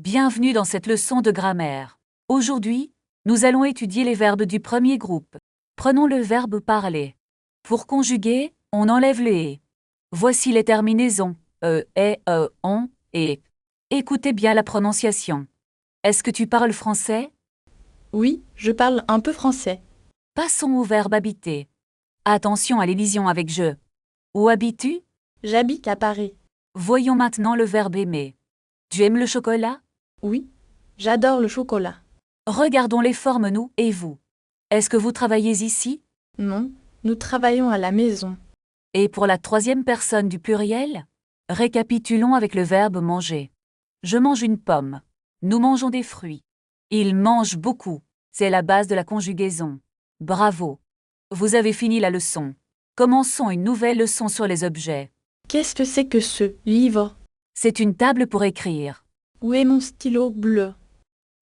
Bienvenue dans cette leçon de grammaire. Aujourd'hui, nous allons étudier les verbes du premier groupe. Prenons le verbe parler. Pour conjuguer, on enlève le « et ». Voici les terminaisons on et. Écoutez bien la prononciation. Est-ce que tu parles français? Oui, je parle un peu français. Passons au verbe habiter. Attention à l'élision avec je. Où habites-tu? J'habite à Paris. Voyons maintenant le verbe aimer. Tu aimes le chocolat? Oui, j'adore le chocolat. Regardons les formes nous et vous. Est-ce que vous travaillez ici? Non, nous travaillons à la maison. Et pour la troisième personne du pluriel, récapitulons avec le verbe manger. Je mange une pomme. Nous mangeons des fruits. Il mange beaucoup. C'est la base de la conjugaison. Bravo. Vous avez fini la leçon. Commençons une nouvelle leçon sur les objets. Qu'est-ce que c'est que ce livre? C'est une table pour écrire. Où est mon stylo bleu?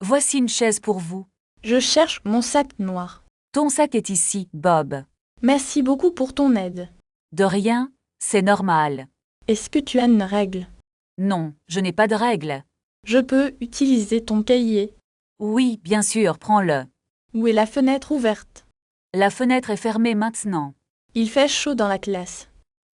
Voici une chaise pour vous. Je cherche mon sac noir. Ton sac est ici, Bob. Merci beaucoup pour ton aide. De rien, c'est normal. Est-ce que tu as une règle? Non, je n'ai pas de règle. Je peux utiliser ton cahier. Oui, bien sûr, prends-le. Où est la fenêtre ouverte? La fenêtre est fermée maintenant. Il fait chaud dans la classe.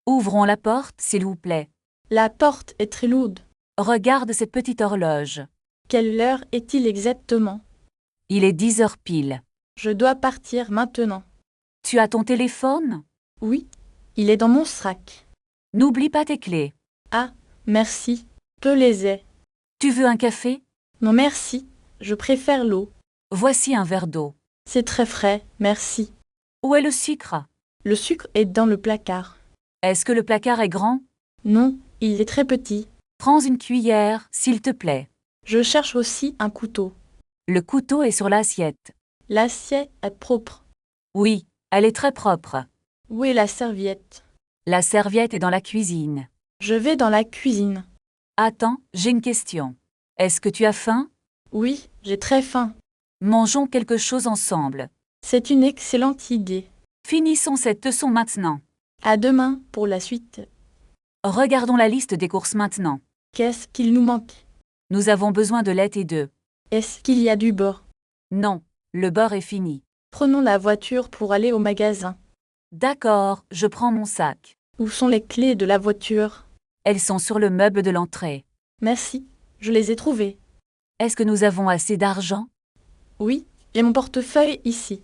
Ouvrons la porte, s'il vous plaît. La porte est très lourde. Regarde cette petite horloge. Quelle heure est-il exactement? Il est 10 heures pile. Je dois partir maintenant. Tu as ton téléphone? Oui, il est dans mon sac. N'oublie pas tes clés. Ah, merci. Peu les ai. Tu veux un café? Non merci, je préfère l'eau. Voici un verre d'eau. C'est très frais, merci. Où est le sucre? Le sucre est dans le placard. Est-ce que le placard est grand? Non, il est très petit. Prends une cuillère, s'il te plaît. Je cherche aussi un couteau. Le couteau est sur l'assiette. L'assiette est propre. Oui, elle est très propre. Où est la serviette? La serviette est dans la cuisine. Je vais dans la cuisine. Attends, j'ai une question. Est-ce que tu as faim? Oui, j'ai très faim. Mangeons quelque chose ensemble. C'est une excellente idée. Finissons cette leçon maintenant. À demain pour la suite. Regardons la liste des courses maintenant. Qu'est-ce qu'il nous manque? Nous avons besoin de lait et d'œufs. Est-ce qu'il y a du beurre? Non, le beurre est fini. Prenons la voiture pour aller au magasin. D'accord, je prends mon sac. Où sont les clés de la voiture? Elles sont sur le meuble de l'entrée. Merci, je les ai trouvées. Est-ce que nous avons assez d'argent? Oui, j'ai mon portefeuille ici.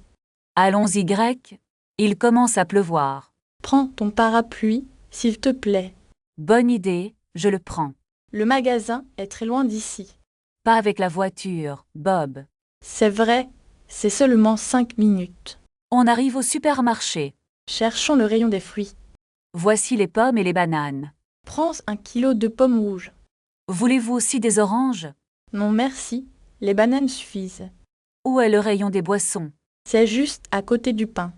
Allons-y, Grec. Il commence à pleuvoir. Prends ton parapluie, s'il te plaît. Bonne idée, je le prends. Le magasin est très loin d'ici. Pas avec la voiture, Bob. C'est vrai, c'est seulement 5 minutes. On arrive au supermarché. Cherchons le rayon des fruits. Voici les pommes et les bananes. Prends 1 kilo de pommes rouges. Voulez-vous aussi des oranges? Non merci, les bananes suffisent. Où est le rayon des boissons? C'est juste à côté du pain.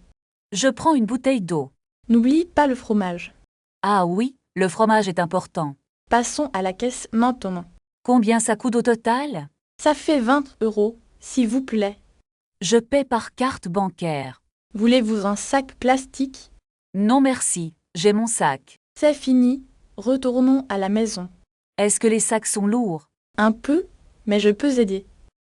Je prends une bouteille d'eau. N'oublie pas le fromage. Ah oui, le fromage est important. Passons à la caisse maintenant. Combien ça coûte au total? Ça fait 20 €, s'il vous plaît. Je paie par carte bancaire. Voulez-vous un sac plastique? Non merci, j'ai mon sac. C'est fini, retournons à la maison. Est-ce que les sacs sont lourds? Un peu, mais je peux aider.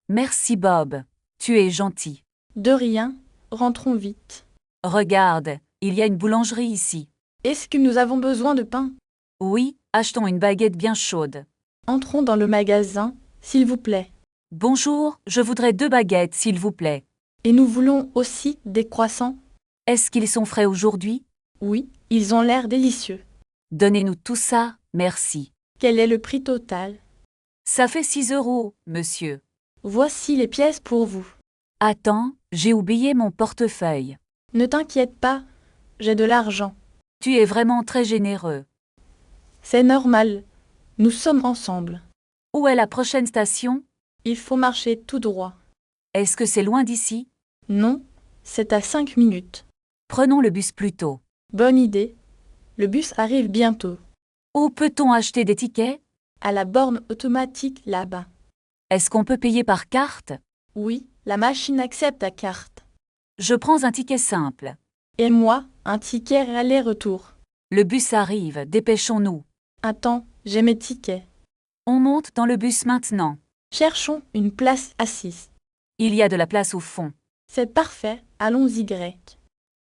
Merci Bob. Tu es gentil. De rien, rentrons vite. Regarde, il y a une boulangerie ici. Est-ce que nous avons besoin de pain? Oui, achetons une baguette bien chaude. Entrons dans le magasin, s'il vous plaît. Bonjour, je voudrais 2 baguettes s'il vous plaît. Et nous voulons aussi des croissants? Est-ce qu'ils sont frais aujourd'hui? Oui, ils ont l'air délicieux. Donnez-nous tout ça, merci. Quel est le prix total? Ça fait 6 €, monsieur. Voici les pièces pour vous. Attends, j'ai oublié mon portefeuille. Ne t'inquiète pas, j'ai de l'argent. Tu es vraiment très généreux. C'est normal, nous sommes ensemble. Où est la prochaine station? Il faut marcher tout droit. Est-ce que c'est loin d'ici? Non, c'est à 5 minutes. Prenons le bus plus tôt. Bonne idée. Le bus arrive bientôt. Où peut-on acheter des tickets? À la borne automatique là-bas. Est-ce qu'on peut payer par carte? Oui, la machine accepte ta carte. Je prends un ticket simple. Et moi, un ticket aller-retour. Le bus arrive, dépêchons-nous. Attends, j'ai mes tickets. On monte dans le bus maintenant. Cherchons une place assise. Il y a de la place au fond. C'est parfait, allons-y grec.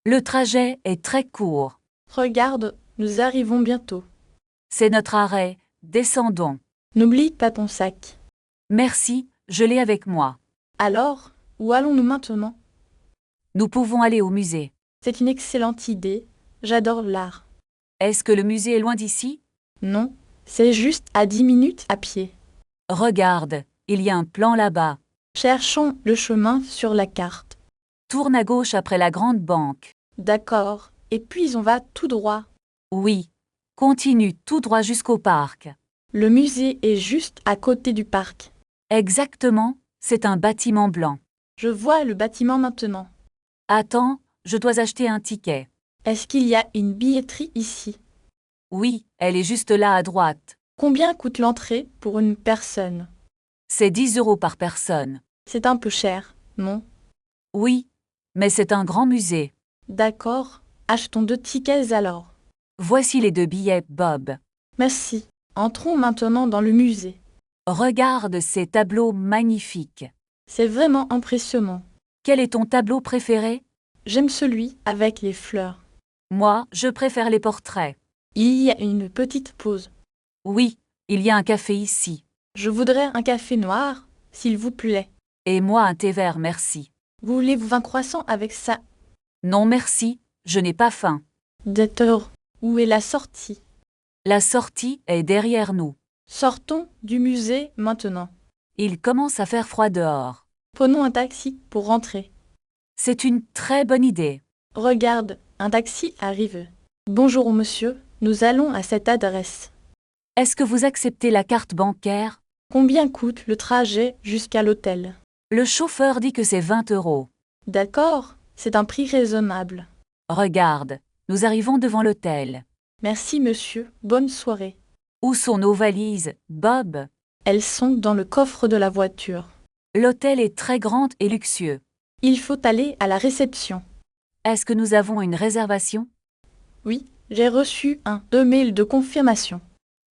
Le trajet est très court. Regarde, nous arrivons bientôt. C'est notre arrêt, descendons. N'oublie pas ton sac. Merci, je l'ai avec moi. Alors, où allons-nous maintenant? Nous pouvons aller au musée. C'est une excellente idée. J'adore l'art. Est-ce que le musée est loin d'ici? Non, c'est juste à 10 minutes à pied. Regarde, il y a un plan là-bas. Cherchons le chemin sur la carte. Tourne à gauche après la grande banque. D'accord. Et puis on va tout droit. Oui. Continue tout droit jusqu'au parc. Le musée est juste à côté du parc. Exactement, c'est un bâtiment blanc. Je vois le bâtiment maintenant. Attends, je dois acheter un ticket. Est-ce qu'il y a une billetterie ici? Oui, elle est juste là à droite. Combien coûte l'entrée pour une personne? C'est 10 € par personne. C'est un peu cher, non? Oui, mais c'est un grand musée. D'accord. Achetons 2 tickets alors. Voici les 2 billets, Bob. Merci. Entrons maintenant dans le musée. Regarde ces tableaux magnifiques. C'est vraiment impressionnant. Quel est ton tableau préféré? J'aime celui avec les fleurs. Moi, je préfère les portraits. Il y a une petite pause. Oui, il y a un café ici. Je voudrais un café noir, s'il vous plaît. Et moi un thé vert, merci. Voulez-vous un croissant avec ça? Non merci, je n'ai pas faim. Docteur, où est la sortie? La sortie est derrière nous. Sortons du musée maintenant. Il commence à faire froid dehors. Prenons un taxi pour rentrer. C'est une très bonne idée. Regarde, un taxi arrive. Bonjour monsieur, nous allons à cette adresse. Est-ce que vous acceptez la carte bancaire? Combien coûte le trajet jusqu'à l'hôtel? Le chauffeur dit que c'est 20 €. D'accord, c'est un prix raisonnable. Regarde, nous arrivons devant l'hôtel. Merci monsieur, bonne soirée. Où sont nos valises, Bob? Elles sont dans le coffre de la voiture. L'hôtel est très grand et luxueux. Il faut aller à la réception. Est-ce que nous avons une réservation? Oui, j'ai reçu un 2 mails de confirmation.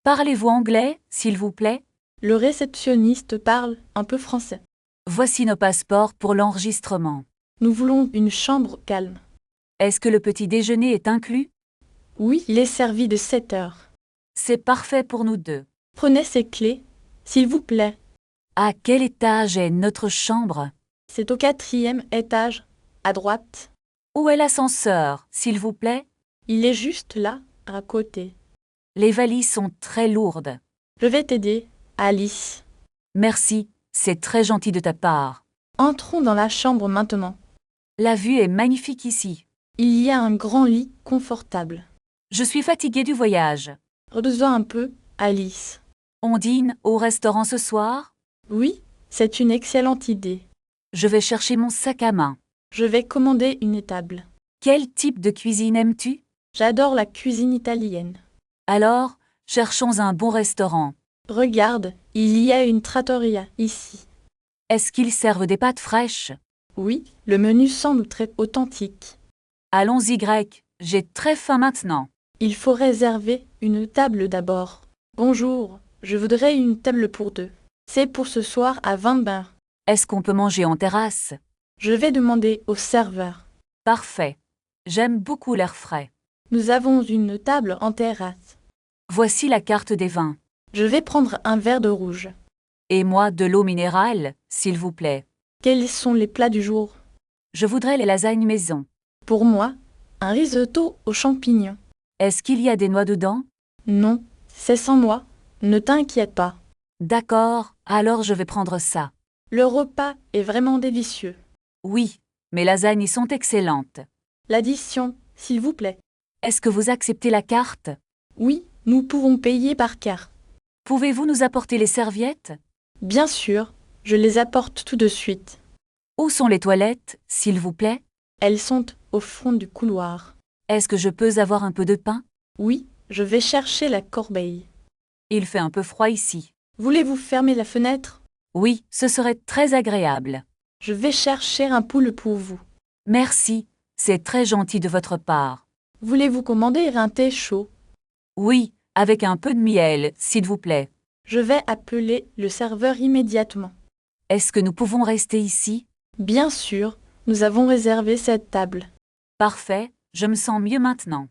Parlez-vous anglais, s'il vous plaît? Le réceptionniste parle un peu français. Voici nos passeports pour l'enregistrement. Nous voulons une chambre calme. Est-ce que le petit déjeuner est inclus? Oui, il est servi de 7 heures. C'est parfait pour nous deux. Prenez ces clés, s'il vous plaît. À quel étage est notre chambre? C'est au 4e étage, à droite. Où est l'ascenseur, s'il vous plaît? Il est juste là, à côté. Les valises sont très lourdes. Je vais t'aider, Alice. Merci, c'est très gentil de ta part. Entrons dans la chambre maintenant. La vue est magnifique ici. Il y a un grand lit confortable. Je suis fatiguée du voyage. Redescends un peu, Alice. On dîne au restaurant ce soir? Oui, c'est une excellente idée. Je vais chercher mon sac à main. Je vais commander une table. Quel type de cuisine aimes-tu? J'adore la cuisine italienne. Alors, cherchons un bon restaurant. Regarde, il y a une trattoria ici. Est-ce qu'ils servent des pâtes fraîches? Oui, le menu semble très authentique. Allons-y grec, j'ai très faim maintenant. Il faut réserver une table d'abord. Bonjour, je voudrais une table pour 2. C'est pour ce soir à 20 bains. Est-ce qu'on peut manger en terrasse? Je vais demander au serveur. Parfait. J'aime beaucoup l'air frais. Nous avons une table en terrasse. Voici la carte des vins. Je vais prendre un verre de rouge. Et moi de l'eau minérale, s'il vous plaît. Quels sont les plats du jour? Je voudrais les lasagnes maison. Pour moi, un risotto aux champignons. Est-ce qu'il y a des noix dedans? Non, c'est sans noix. Ne t'inquiète pas. D'accord, alors je vais prendre ça. Le repas est vraiment délicieux. Oui, mes lasagnes y sont excellentes. L'addition, s'il vous plaît. Est-ce que vous acceptez la carte? Oui, nous pouvons payer par carte. Pouvez-vous nous apporter les serviettes? Bien sûr, je les apporte tout de suite. Où sont les toilettes, s'il vous plaît? Elles sont au fond du couloir. Est-ce que je peux avoir un peu de pain? Oui, je vais chercher la corbeille. Il fait un peu froid ici. Voulez-vous fermer la fenêtre? Oui, ce serait très agréable. Je vais chercher un poulet pour vous. Merci, c'est très gentil de votre part. Voulez-vous commander un thé chaud? Oui, avec un peu de miel, s'il vous plaît. Je vais appeler le serveur immédiatement. Est-ce que nous pouvons rester ici? Bien sûr, nous avons réservé cette table. Parfait, je me sens mieux maintenant.